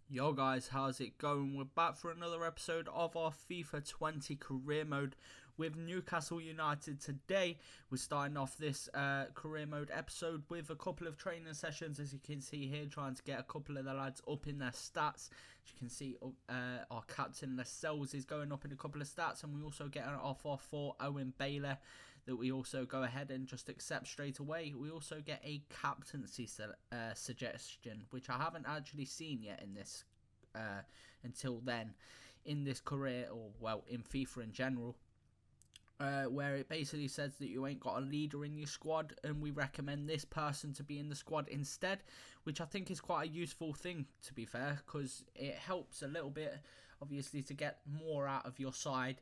Yo guys, how's it going? We're back for another episode of our FIFA 20 career mode with Newcastle United. Today we're starting off this career mode episode with a couple of training sessions, as you can see here, trying to get a couple of the lads up in their stats. As you can see, our captain Lascelles is going up in a couple of stats, and we also get an offer for Owen Baylor that we also go ahead and just accept straight away. We also get a captaincy suggestion, which I haven't actually seen yet in this until then in this career, or well, in FIFA in general, where it basically says that you ain't got a leader in your squad, and we recommend this person to be in the squad instead, which I think is quite a useful thing, to be fair, because it helps a little bit, obviously, to get more out of your side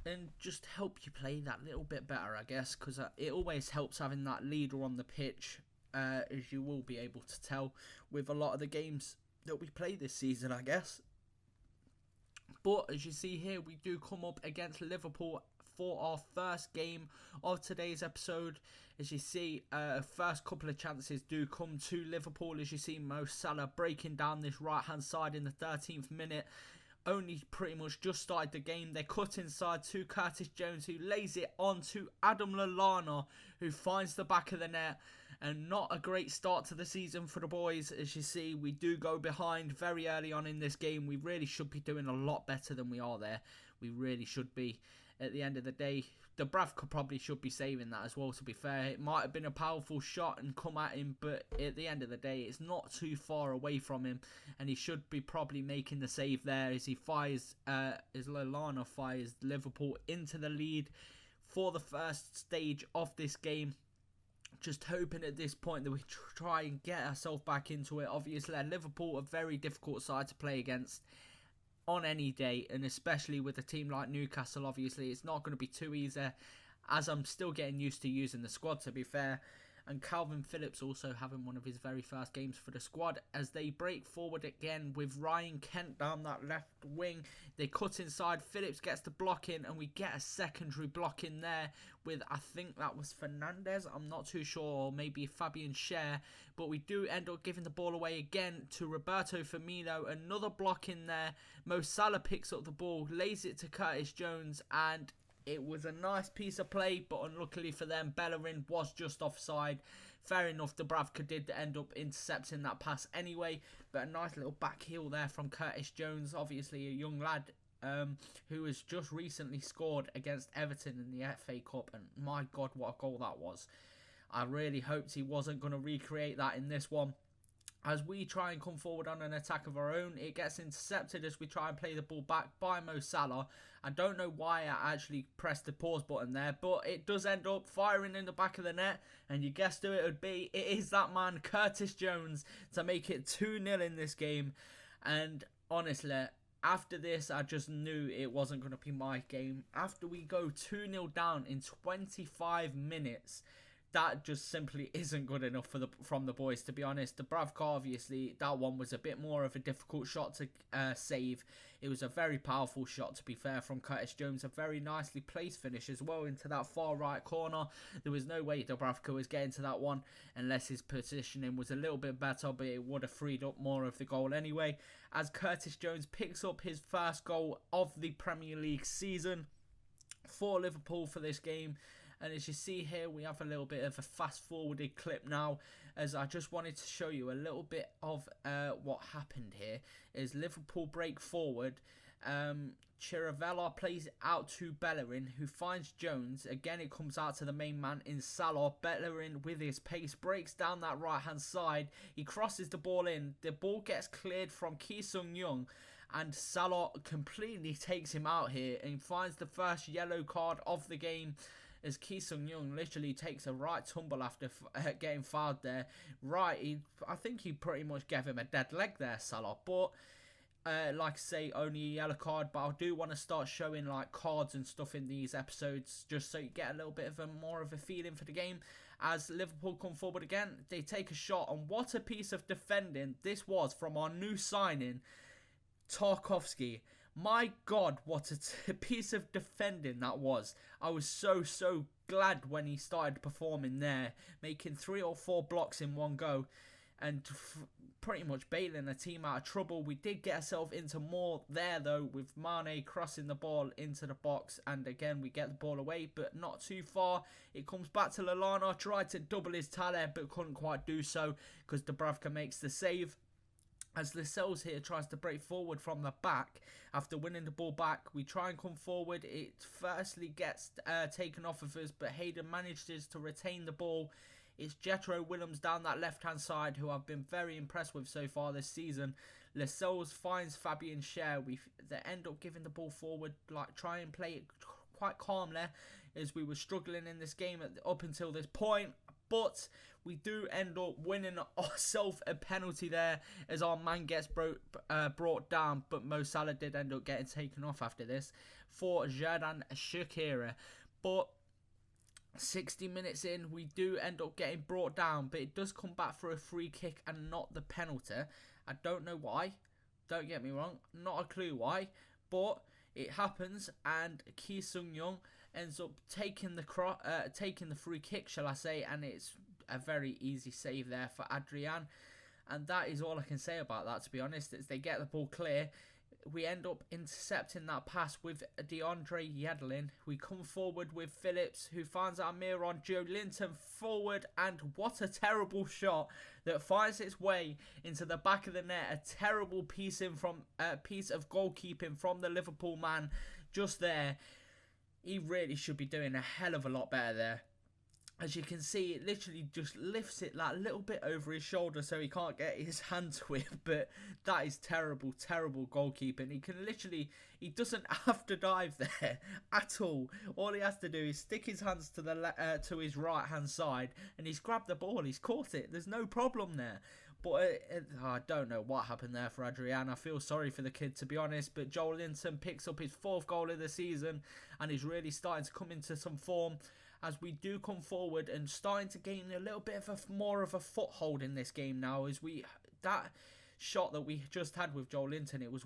and just help you play that little bit better, I guess, because it always helps having that leader on the pitch, as you will be able to tell with a lot of the games that we play this season, I guess. But as you see here, we do come up against Liverpool for our first game of today's episode. As you see, first couple of chances do come to Liverpool. As you see, Mo Salah breaking down this right hand side in the 13th minute. Only pretty much just started the game. They cut inside to Curtis Jones, who lays it on to Adam Lallana, who finds the back of the net. And not a great start to the season for the boys. As you see, we do go behind very early on in this game. We really should be doing a lot better than we are there. We really should be. At the end of the day, Dubravka probably should be saving that as well, to be fair. It might have been a powerful shot and come at him, but at the end of the day, it's not too far away from him, and he should be probably making the save there as he fires, as Lallana fires Liverpool into the lead for the first stage of this game. Just hoping at this point that we try and get ourselves back into it. Obviously, Liverpool, a very difficult side to play against on any day, and especially with a team like Newcastle. Obviously, it's not going to be too easy, as I'm still getting used to using the squad, to be fair. And Calvin Phillips also having one of his very first games for the squad, as they break forward again with Ryan Kent down that left wing. They cut inside, Phillips gets the block in, and we get a secondary block in there with, I think that was Fernandez, I'm not too sure, or maybe Fabian Schär, but we do end up giving the ball away again to Roberto Firmino. Another block in there. Mo Salah picks up the ball, lays it to Curtis Jones, and it was a nice piece of play, but unluckily for them, Bellerin was just offside. Fair enough, Dubravka did end up intercepting that pass anyway, but a nice little back heel there from Curtis Jones, obviously a young lad who has just recently scored against Everton in the FA Cup, and my God, what a goal that was. I really hoped he wasn't going to recreate that in this one. As we try and come forward on an attack of our own, it gets intercepted as we try and play the ball back by Mo Salah. I don't know why I actually pressed the pause button there, but it does end up firing in the back of the net. And you guessed who it would be. It is that man, Curtis Jones, to make it 2-0 in this game. And honestly, after this, I just knew it wasn't going to be my game. After we go 2-0 down in 25 minutes... that just simply isn't good enough from the boys, to be honest. Dubravka, obviously, that one was a bit more of a difficult shot to save. It was a very powerful shot, to be fair, from Curtis Jones. A very nicely placed finish as well into that far right corner. There was no way Dubravka was getting to that one unless his positioning was a little bit better, but it would have freed up more of the goal anyway. As Curtis Jones picks up his first goal of the Premier League season for Liverpool for this game. And as you see here, we have a little bit of a fast forwarded clip now, as I just wanted to show you a little bit of what happened here. As Liverpool break forward, Chirivella plays it out to Bellerin, who finds Jones. Again, it comes out to the main man in Salah. Bellerin, with his pace, breaks down that right hand side. He crosses the ball in. The ball gets cleared from Ki Sung-young, and Salah completely takes him out here and finds the first yellow card of the game, as Ki Sung-young literally takes a right tumble after getting fouled there. I think he pretty much gave him a dead leg there, Salah. But like I say, only a yellow card, but I do want to start showing like cards and stuff in these episodes, just so you get a little bit of more of a feeling for the game. As Liverpool come forward again, they take a shot, and what a piece of defending this was from our new signing, Tarkowski. My God, what a piece of defending that was. I was so glad when he started performing there, making 3 or 4 blocks in one go. And pretty much bailing a team out of trouble. We did get ourselves into more there though, with Mane crossing the ball into the box, and again we get the ball away but not too far. It comes back to Lallana, tried to double his tally but couldn't quite do so because Dubravka makes the save. As Lascelles here tries to break forward from the back after winning the ball back, we try and come forward. It firstly gets taken off of us, but Hayden manages to retain the ball. It's Jethro Willems down that left-hand side, who I've been very impressed with so far this season. Lascelles finds Fabian Schär. They end up giving the ball forward, like try and play it quite calmly, as we were struggling in this game up until this point. But we do end up winning ourselves a penalty there as our man gets brought down. But Mo Salah did end up getting taken off after this for Xherdan Shaqiri. But 60 minutes in, we do end up getting brought down. But it does come back for a free kick and not the penalty. I don't know why. Don't get me wrong. Not a clue why. But it happens, and Ki Sung-young ends up taking the free kick, shall I say, and it's a very easy save there for Adrian. And that is all I can say about that, to be honest. As they get the ball clear, we end up intercepting that pass with DeAndre Yedlin. We come forward with Phillips, who finds Amir on Joe Linton forward, and what a terrible shot that finds its way into the back of the net. A terrible piece of goalkeeping from the Liverpool man just there. He really should be doing a hell of a lot better there. As you can see, it literally just lifts it like a little bit over his shoulder so he can't get his hand to it. But that is terrible, terrible goalkeeping. He doesn't have to dive there at all. All he has to do is stick his hands to his right hand side, and he's grabbed the ball. He's caught it. There's no problem there. But I don't know what happened there for Adrian. I feel sorry for the kid, to be honest. But Joel Linton picks up his 4th goal of the season and is really starting to come into some form as we do come forward and starting to gain a little bit of more of a foothold in this game now. As that shot that we just had with Joel Linton, it was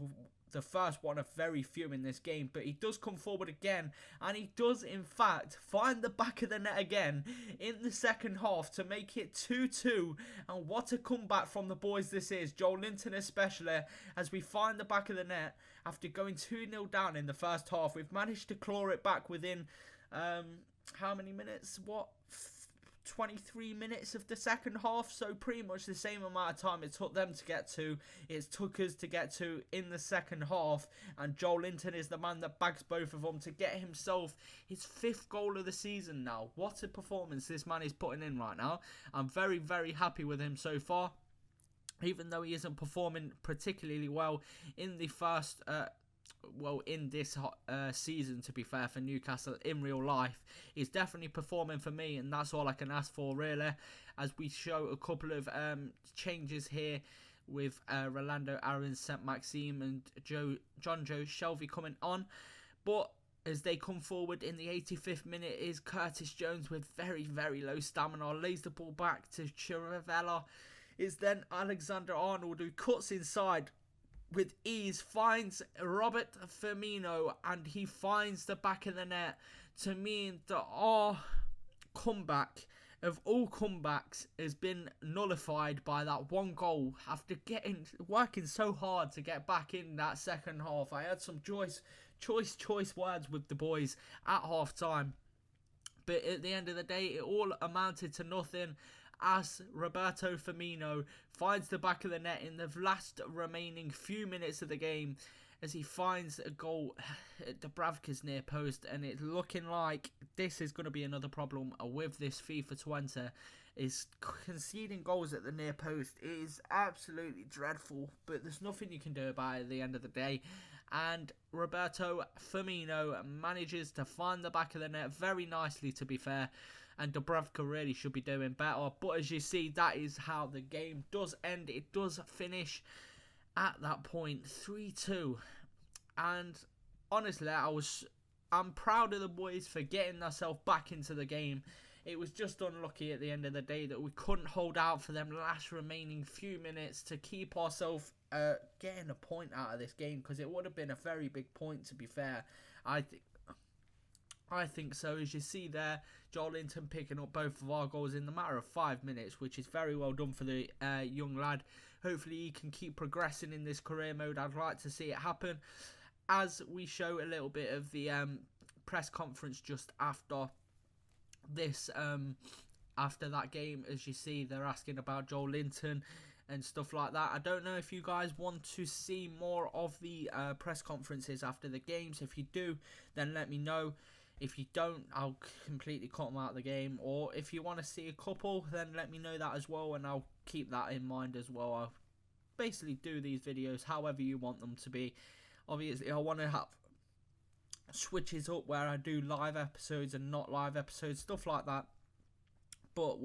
the first one of very few in this game, but he does come forward again, and he does in fact find the back of the net again in the second half to make it 2-2. And what a comeback from the boys this is, Joel Linton especially, as we find the back of the net after going 2-0 down in the first half. We've managed to claw it back within how many minutes? 23 minutes of the second half, so pretty much the same amount of time it took them to get to, it took us to get to in the second half. And Joel Linton is the man that bags both of them to get himself his 5th goal of the season now. What a performance this man is putting in right now. I'm very, very happy with him so far, even though he isn't performing particularly well in the first in this season, to be fair, for Newcastle in real life. He's definitely performing for me, and that's all I can ask for, really, as we show a couple of changes here with Rolando Aaron, St. Maxime and John Joe Shelby coming on. But as they come forward in the 85th minute is Curtis Jones with very, very low stamina, lays the ball back to Chirivella. It's then Alexander Arnold who cuts inside with ease, finds Robert Firmino, and he finds the back of the net to mean that our comeback of all comebacks has been nullified by that one goal after working so hard to get back in that second half. I had some choice words with the boys at half time, but at the end of the day it all amounted to nothing, as Roberto Firmino finds the back of the net in the last remaining few minutes of the game, as he finds a goal at Dubravka's near post. And it's looking like this is going to be another problem with this FIFA 20, is conceding goals at the near post. It is absolutely dreadful, but there's nothing you can do about it at the end of the day. And Roberto Firmino manages to find the back of the net very nicely, to be fair, and Dubravka really should be doing better. But as you see, that is how the game does end. It does finish at that point 3-2. And honestly, I'm proud of the boys for getting themselves back into the game. It was just unlucky at the end of the day that we couldn't hold out for them last remaining few minutes to keep ourselves getting a point out of this game, because it would have been a very big point, to be fair. I think so. As you see there, Joel Linton picking up both of our goals in the matter of 5 minutes, which is very well done for the young lad Hopefully he can keep progressing in this career mode. I'd like to see it happen. As we show a little bit of the press conference just after this, after that game, as you see, they're asking about Joel Linton and stuff like that. I don't know if you guys want to see more of the press conferences after the games. If you do, then let me know. If you don't, I'll completely cut them out of the game. Or if you want to see a couple, then let me know that as well, and I'll keep that in mind as well. I'll basically do these videos however you want them to be. Obviously, I want to have switches up where I do live episodes and not live episodes, stuff like that. But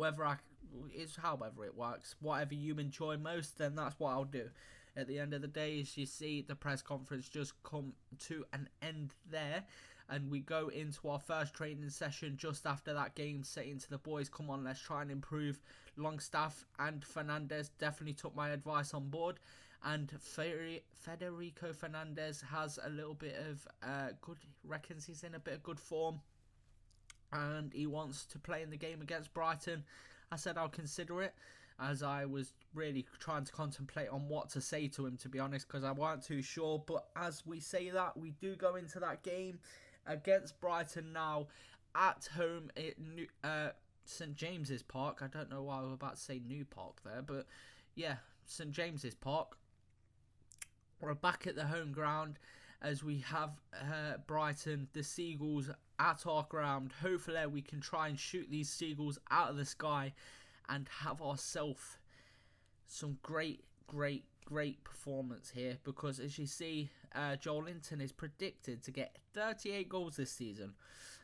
it's however it works. Whatever you enjoy most, then that's what I'll do. At the end of the day, as you see, the press conference just come to an end there. And we go into our first training session just after that game, saying to the boys, come on, let's try and improve. Longstaff and Fernandez definitely took my advice on board. And Federico Fernandez has a little bit of reckons he's in a bit of good form. And he wants to play in the game against Brighton. I said I'll consider it, as I was really trying to contemplate on what to say to him, to be honest, because I weren't too sure. But as we say that, we do go into that game against Brighton now at home at St James's Park. I don't know why I was about to say New Park there, but yeah, St James's Park. We're back at the home ground as we have Brighton, the Seagulls, at our ground. Hopefully we can try and shoot these Seagulls out of the sky and have ourselves some great performance here, because as you see, Joel Linton is predicted to get 38 goals this season.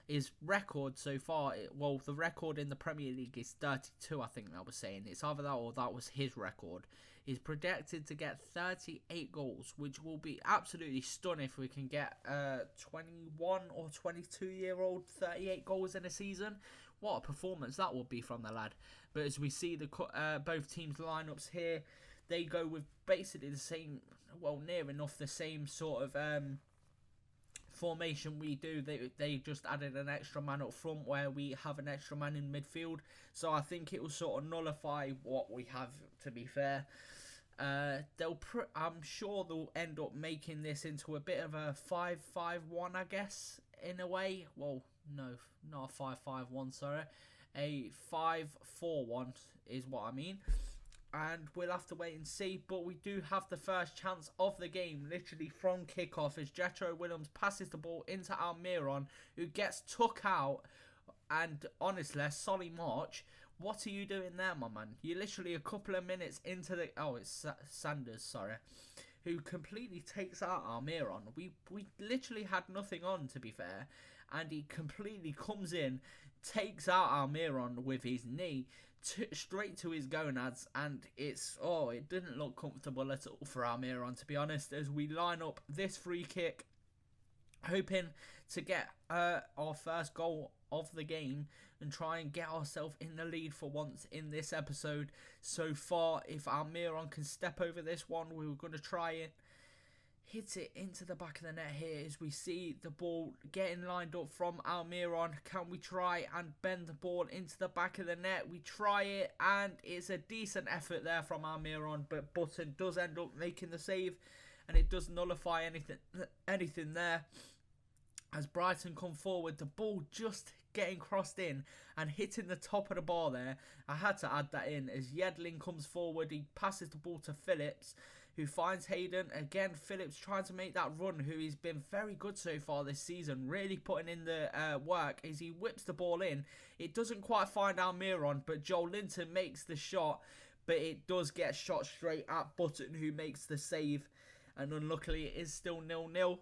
His record so far, well, the record in the Premier League is 32, I think that was saying. It's either that or that was his record. He's projected to get 38 goals, which will be absolutely stunning if we can get 21 or 22-year-old 38 goals in a season. What a performance that would be from the lad. But as we see the both teams' lineups here, they go with basically the same, well, near enough the same sort of formation we do. They just added an extra man up front where we have an extra man in midfield. So I think it will sort of nullify what we have, to be fair. I'm sure they'll end up making this into a bit of a 5-5-1, I guess, in a way. Well, no, not a 5-5-1, sorry. A 5-4-1 is what I mean. And we'll have to wait and see. But we do have the first chance of the game, literally from kickoff, as Jetro Willems passes the ball into Almiron, who gets took out. And honestly, Solly March, what are you doing there, my man? You're literally a couple of minutes into the... Oh, it's Sanders, sorry. Who completely takes out Almiron. We literally had nothing on, to be fair. And he completely comes in, takes out Almiron with his knee, straight to his gonads, and it didn't look comfortable at all for Almiron, to be honest, as we line up this free kick, hoping to get our first goal of the game and try and get ourselves in the lead for once in this episode. So far, if Almiron can step over this one, we were going to try it. Hits it into the back of the net here as we see the ball getting lined up from Almiron. Can we try and bend the ball into the back of the net? We try it, and it's a decent effort there from Almiron, but Button does end up making the save, and it does nullify anything there. As Brighton come forward, the ball just getting crossed in and hitting the top of the bar there. I had to add that in as Yedlin comes forward. He passes the ball to Phillips, who finds Hayden. Again, Phillips trying to make that run, who has been very good so far this season, really putting in the work as he whips the ball in. It doesn't quite find Almiron, but Joel Linton makes the shot, but it does get shot straight at Button, who makes the save, and unluckily it is still 0-0.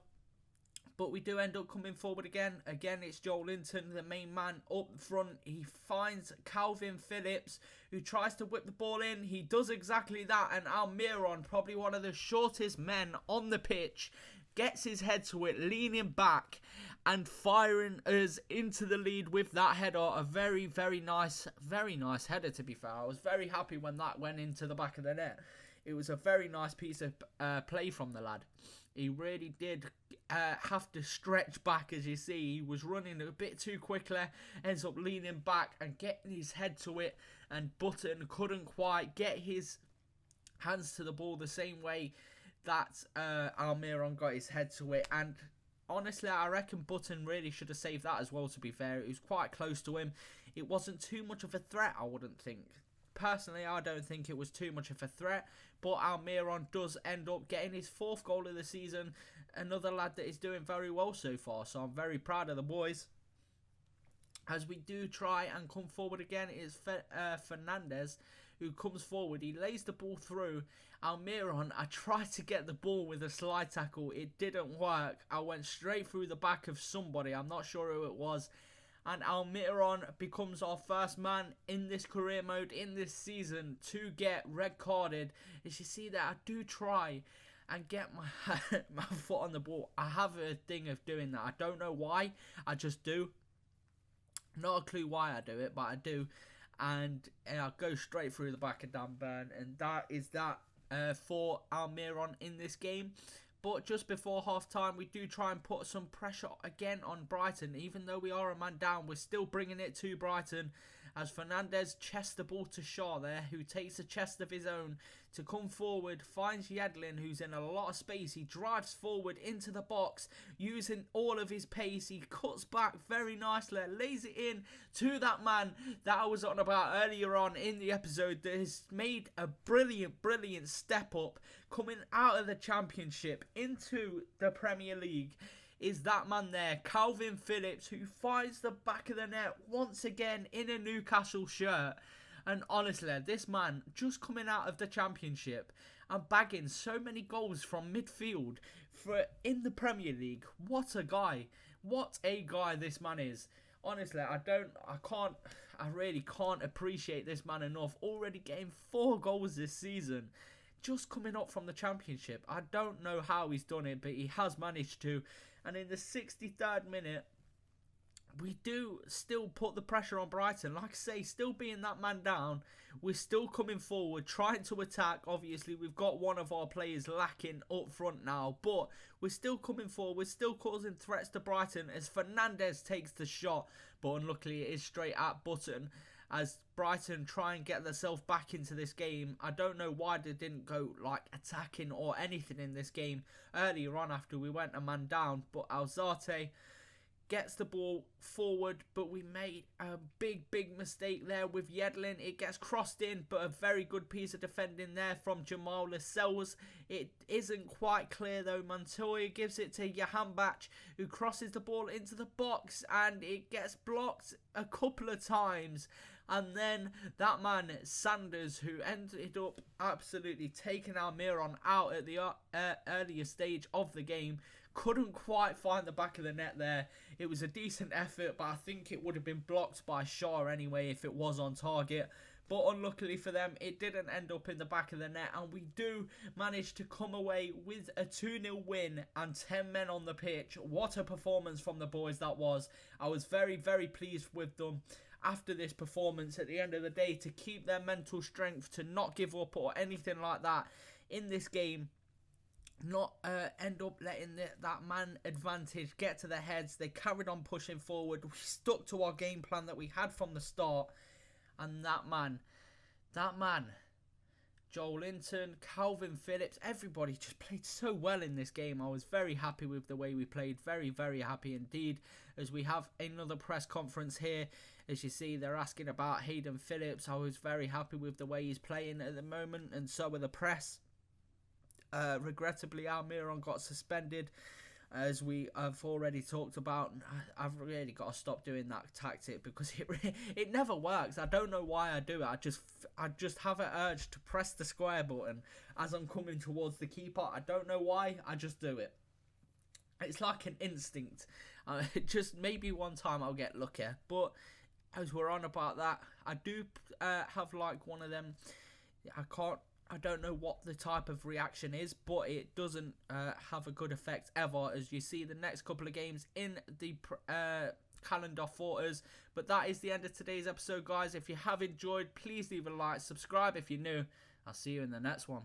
But we do end up coming forward again. Again, it's Joel Linton, the main man up front. He finds Calvin Phillips, who tries to whip the ball in. He does exactly that. And Almiron, probably one of the shortest men on the pitch, gets his head to it, leaning back and firing us into the lead with that header. A very, very nice header, to be fair. I was very happy when that went into the back of the net. It was a very nice piece of play from the lad. He really did have to stretch back, as you see. He was running a bit too quickly, ends up leaning back and getting his head to it, and Button couldn't quite get his hands to the ball the same way that Almiron got his head to it. And honestly, I reckon Button really should have saved that as well, to be fair. It was quite close to him. It wasn't too much of a threat, I wouldn't think. Personally, I don't think it was too much of a threat. But Almiron does end up getting his 4th goal of the season. Another lad that is doing very well so far. So I'm very proud of the boys. As we do try and come forward again, it is Fernandez who comes forward. He lays the ball through. Almiron, I tried to get the ball with a slide tackle. It didn't work. I went straight through the back of somebody. I'm not sure who it was. And Almiron becomes our first man in this career mode in this season to get red carded. As you see that I do try and get my foot on the ball. I have a thing of doing that. I don't know why. I just do. Not a clue why I do it, but I do. And I go straight through the back of Dan Burn. And that is that for Almiron in this game. But just before half-time, we do try and put some pressure again on Brighton. Even though we are a man down, we're still bringing it to Brighton. As Fernandez chests the ball to Shaw there, who takes a chest of his own to come forward, finds Yedlin, who's in a lot of space. He drives forward into the box, using all of his pace. He cuts back very nicely, lays it in to that man that I was on about earlier on in the episode that has made a brilliant step up coming out of the Championship into the Premier League. Is that man there, Calvin Phillips, who finds the back of the net once again in a Newcastle shirt. And honestly, this man just coming out of the Championship and bagging so many goals from midfield in the Premier League. What a guy. What a guy this man is. Honestly, I really can't appreciate this man enough. Already getting 4 goals this season. Just coming up from the Championship. I don't know how he's done it, but he has managed to. And in the 63rd minute, we do still put the pressure on Brighton. Like I say, still being that man down, we're still coming forward, trying to attack. Obviously, we've got one of our players lacking up front now, but we're still coming forward. We're still causing threats to Brighton as Fernandez takes the shot, but unluckily it is straight at Button. As Brighton try and get themselves back into this game. I don't know why they didn't go like attacking or anything in this game earlier on after we went a man down. But Alzate gets the ball forward, but we made a big mistake there with Yedlin. It gets crossed in, but a very good piece of defending there from Jamal Lascelles. It isn't quite clear though. Montoya gives it to Jahanbakhsh, who crosses the ball into the box, and it gets blocked a couple of times. And then that man, Sanders, who ended up absolutely taking Almiron out at the earlier stage of the game, couldn't quite find the back of the net there. It was a decent effort, but I think it would have been blocked by Shaw anyway if it was on target. But unluckily for them, it didn't end up in the back of the net. And we do manage to come away with a 2-0 win and 10 men on the pitch. What a performance from the boys that was. I was very pleased with them after this performance at the end of the day, to keep their mental strength, to not give up or anything like that in this game. Not end up letting that man advantage get to their heads. They carried on pushing forward. We stuck to our game plan that we had from the start. And that man, Joel Linton, Calvin Phillips, everybody just played so well in this game. I was very happy with the way we played. Very happy indeed. As we have another press conference here. As you see, they're asking about Hayden Phillips. I was very happy with the way he's playing at the moment, and so were the press. Regrettably, Almiron got suspended, as we have already talked about. I've really got to stop doing that tactic because it never works. I don't know why I do it. I just have an urge to press the square button as I'm coming towards the keeper. I don't know why. I just do it. It's like an instinct. Just maybe one time I'll get lucky, but as we're on about that, I do have like one of them. I don't know what the type of reaction is, but it doesn't have a good effect ever, as you see the next couple of games in the calendar for us. But that is the end of today's episode, guys. If you have enjoyed, please leave a like, subscribe if you're new. I'll see you in the next one.